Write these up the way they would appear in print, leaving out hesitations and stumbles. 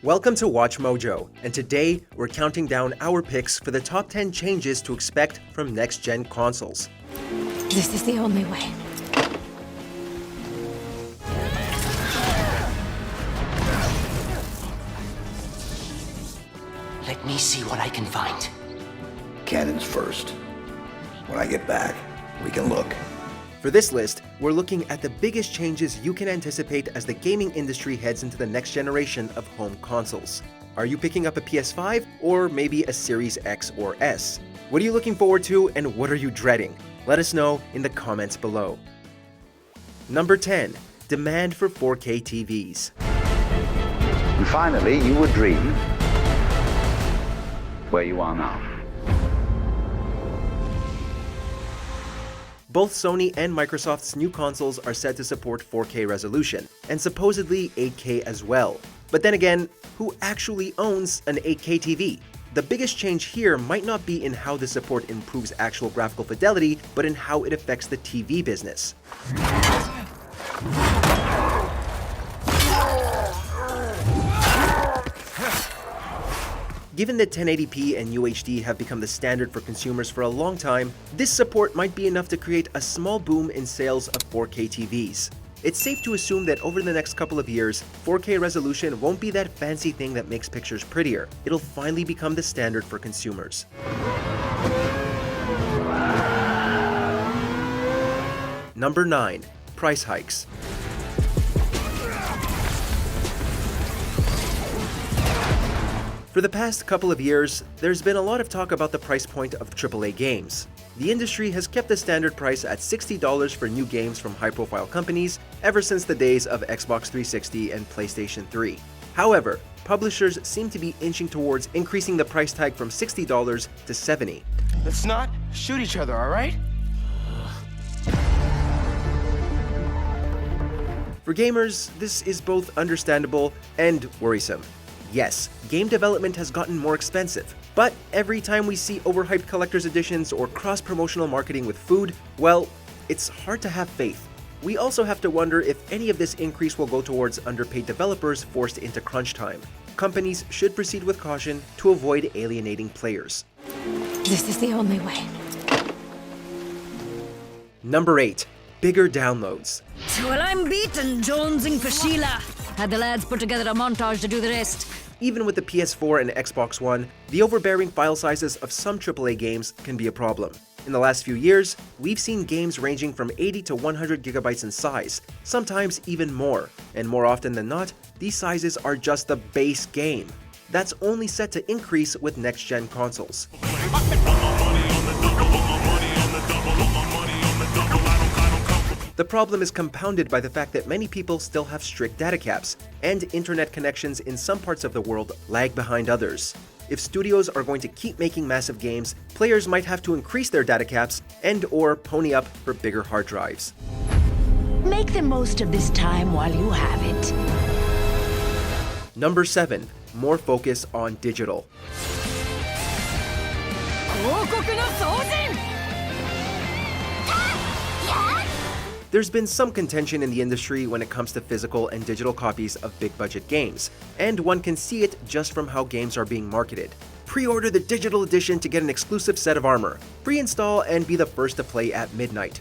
Welcome to WatchMojo, and today we're counting down our picks for the top 10 changes to expect from next-gen consoles. This is the only way. Let me see what I can find. Cannons first. When I get back, we can look. For this list, we're looking at the biggest changes you can anticipate as the gaming industry heads into the next generation of home consoles. Are you picking up a PS5 or maybe a Series X or S? What are you looking forward to and what are you dreading? Let us know in the comments below. Number 10. Demand for 4K TVs. And finally, you would dream where you are now. Both Sony and Microsoft's new consoles are said to support 4K resolution, and supposedly 8K as well. But then again, who actually owns an 8K TV? The biggest change here might not be in how the support improves actual graphical fidelity, but in how it affects the TV business. Given that 1080p and UHD have become the standard for consumers for a long time, this support might be enough to create a small boom in sales of 4K TVs. It's safe to assume that over the next couple of years, 4K resolution won't be that fancy thing that makes pictures prettier. It'll finally become the standard for consumers. Number 9. Price hikes. For the past couple of years, there's been a lot of talk about the price point of AAA games. The industry has kept the standard price at $60 for new games from high-profile companies ever since the days of Xbox 360 and PlayStation 3. However, publishers seem to be inching towards increasing the price tag from $60 to $70. Let's not shoot each other, all right? For gamers, this is both understandable and worrisome. Yes, game development has gotten more expensive, but every time we see overhyped collector's editions or cross-promotional marketing with food, well, it's hard to have faith. We also have to wonder if any of this increase will go towards underpaid developers forced into crunch time. Companies should proceed with caution to avoid alienating players. This is the only way. Number 8. Bigger downloads. Well, I'm beaten, jonesing for Sheila. Had the lads put together a montage to do the rest. Even with the PS4 and Xbox One, the overbearing file sizes of some AAA games can be a problem. In the last few years, we've seen games ranging from 80 to 100 gigabytes in size, sometimes even more. And more often than not, these sizes are just the base game. That's only set to increase with next-gen consoles. The problem is compounded by the fact that many people still have strict data caps, and internet connections in some parts of the world lag behind others. If studios are going to keep making massive games, players might have to increase their data caps and/or pony up for bigger hard drives. Make the most of this time while you have it. Number 7. More focus on digital. There's been some contention in the industry when it comes to physical and digital copies of big-budget games, and one can see it just from how games are being marketed. Pre-order the digital edition to get an exclusive set of armor. Pre-install and be the first to play at midnight.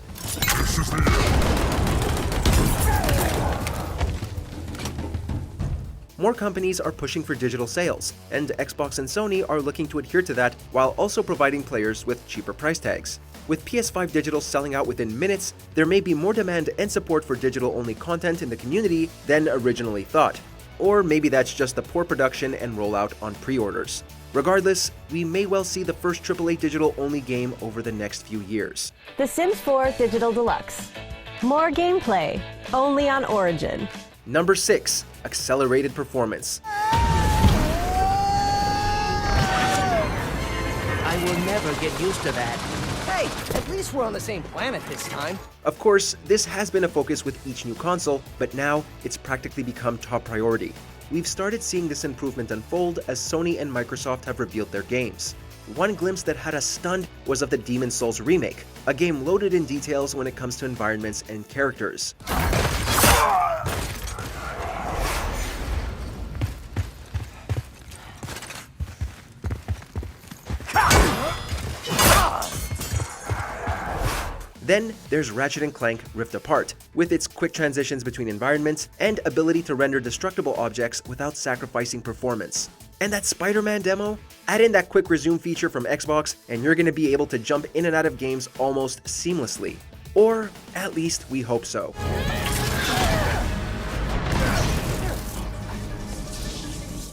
More companies are pushing for digital sales, and Xbox and Sony are looking to adhere to that while also providing players with cheaper price tags. With PS5 digital selling out within minutes, there may be more demand and support for digital-only content in the community than originally thought. Or maybe that's just the poor production and rollout on pre-orders. Regardless, we may well see the first AAA digital-only game over the next few years. The Sims 4 Digital Deluxe. More gameplay, only on Origin. Number 6. Accelerated performance. I will never get used to that. Hey, at least we're on the same planet this time. Of course, this has been a focus with each new console, but now it's practically become top priority. We've started seeing this improvement unfold as Sony and Microsoft have revealed their games. One glimpse that had us stunned was of the Demon's Souls remake, a game loaded in details when it comes to environments and characters. Then there's Ratchet & Clank Rift Apart, with its quick transitions between environments and ability to render destructible objects without sacrificing performance. And that Spider-Man demo? Add in that quick resume feature from Xbox and you're going to be able to jump in and out of games almost seamlessly. Or at least we hope so.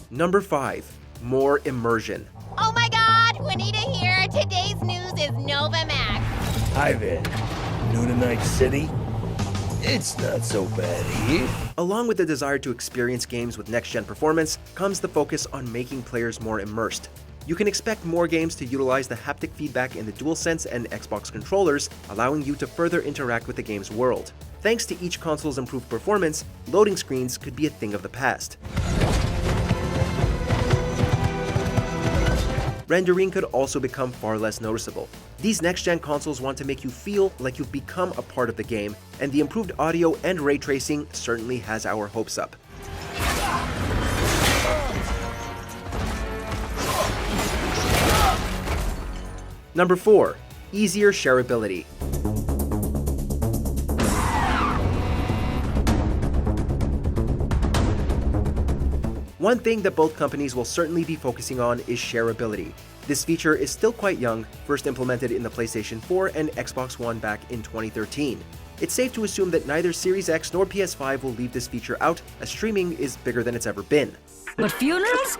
Number 5. More immersion. Oh my god, Juanita here. Today's news is Nova Max. Hi there. New to Night City? It's not so bad here. Along with the desire to experience games with next-gen performance comes the focus on making players more immersed. You can expect more games to utilize the haptic feedback in the DualSense and Xbox controllers, allowing you to further interact with the game's world. Thanks to each console's improved performance, loading screens could be a thing of the past. Rendering could also become far less noticeable. These next-gen consoles want to make you feel like you've become a part of the game, and the improved audio and ray tracing certainly has our hopes up. Number 4. Easier shareability. One thing that both companies will certainly be focusing on is shareability. This feature is still quite young, first implemented in the PlayStation 4 and Xbox One back in 2013. It's safe to assume that neither Series X nor PS5 will leave this feature out, as streaming is bigger than it's ever been. But funerals?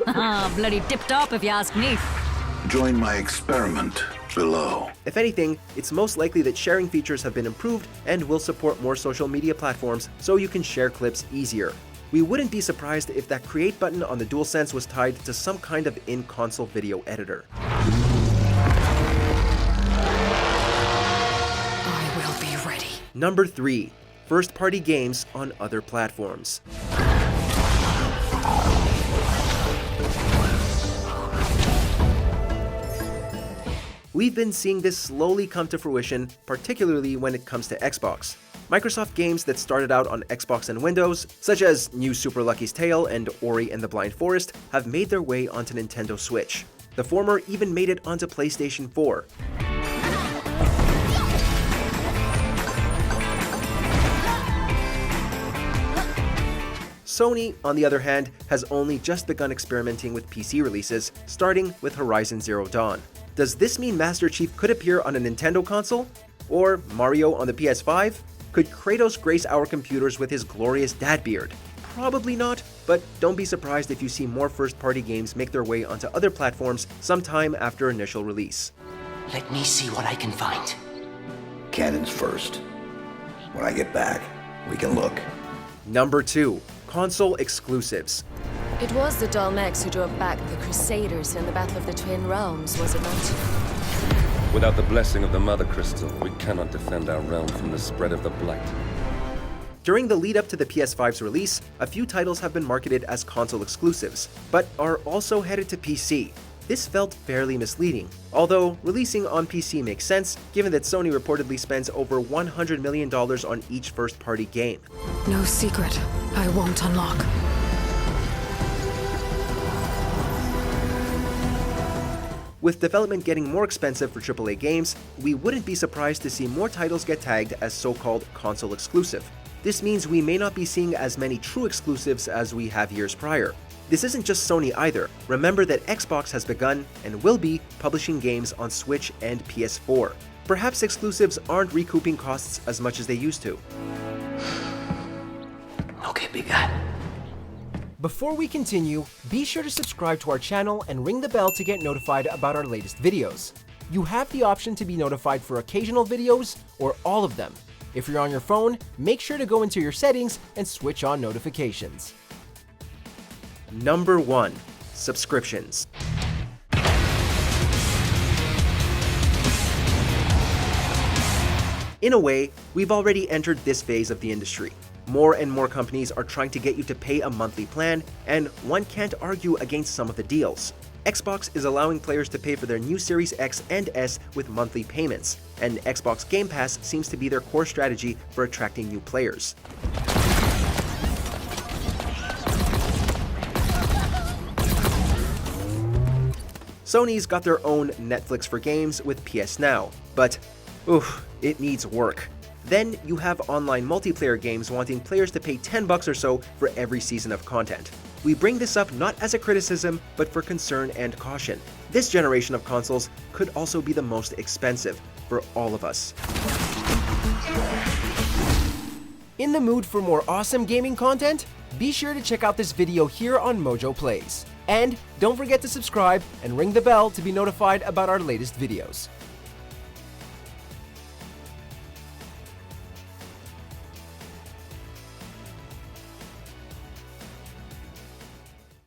Bloody tip-top if you ask me. Join my experiment below. If anything, it's most likely that sharing features have been improved and will support more social media platforms so you can share clips easier. We wouldn't be surprised if that create button on the DualSense was tied to some kind of in-console video editor. I will be ready. Number 3. First-party games on other platforms. We've been seeing this slowly come to fruition, particularly when it comes to Xbox. Microsoft games that started out on Xbox and Windows, such as New Super Lucky's Tale and Ori and the Blind Forest, have made their way onto Nintendo Switch. The former even made it onto PlayStation 4. Sony, on the other hand, has only just begun experimenting with PC releases, starting with Horizon Zero Dawn. Does this mean Master Chief could appear on a Nintendo console? Or Mario on the PS5? Could Kratos grace our computers with his glorious dad beard? Probably not, but don't be surprised if you see more first-party games make their way onto other platforms sometime after initial release. Let me see what I can find. Cannons first. When I get back, we can look. Number 2. Console exclusives. It was the Dalmex who drove back the Crusaders in the Battle of the Twin Realms, was it not? Without the blessing of the Mother Crystal, we cannot defend our realm from the spread of the Blight. During the lead-up to the PS5's release, a few titles have been marketed as console exclusives, but are also headed to PC. This felt fairly misleading, although releasing on PC makes sense, given that Sony reportedly spends over $100 million on each first-party game. No secret I won't unlock. With development getting more expensive for AAA games, we wouldn't be surprised to see more titles get tagged as so-called console exclusive. This means we may not be seeing as many true exclusives as we have years prior. This isn't just Sony either. Remember that Xbox has begun, and will be, publishing games on Switch and PS4. Perhaps exclusives aren't recouping costs as much as they used to. Okay, big guy. Before we continue, be sure to subscribe to our channel and ring the bell to get notified about our latest videos. You have the option to be notified for occasional videos or all of them. If you're on your phone, make sure to go into your settings and switch on notifications. Number 1. Subscriptions. In a way, we've already entered this phase of the industry. More and more companies are trying to get you to pay a monthly plan, and one can't argue against some of the deals. Xbox is allowing players to pay for their new Series X and S with monthly payments, and Xbox Game Pass seems to be their core strategy for attracting new players. Sony's got their own Netflix for games with PS Now, but Oof, it needs work. Then you have online multiplayer games wanting players to pay $10 or so for every season of content. We bring this up not as a criticism, but for concern and caution. This generation of consoles could also be the most expensive for all of us. In the mood for more awesome gaming content? Be sure to check out this video here on Mojo Plays. And don't forget to subscribe and ring the bell to be notified about our latest videos.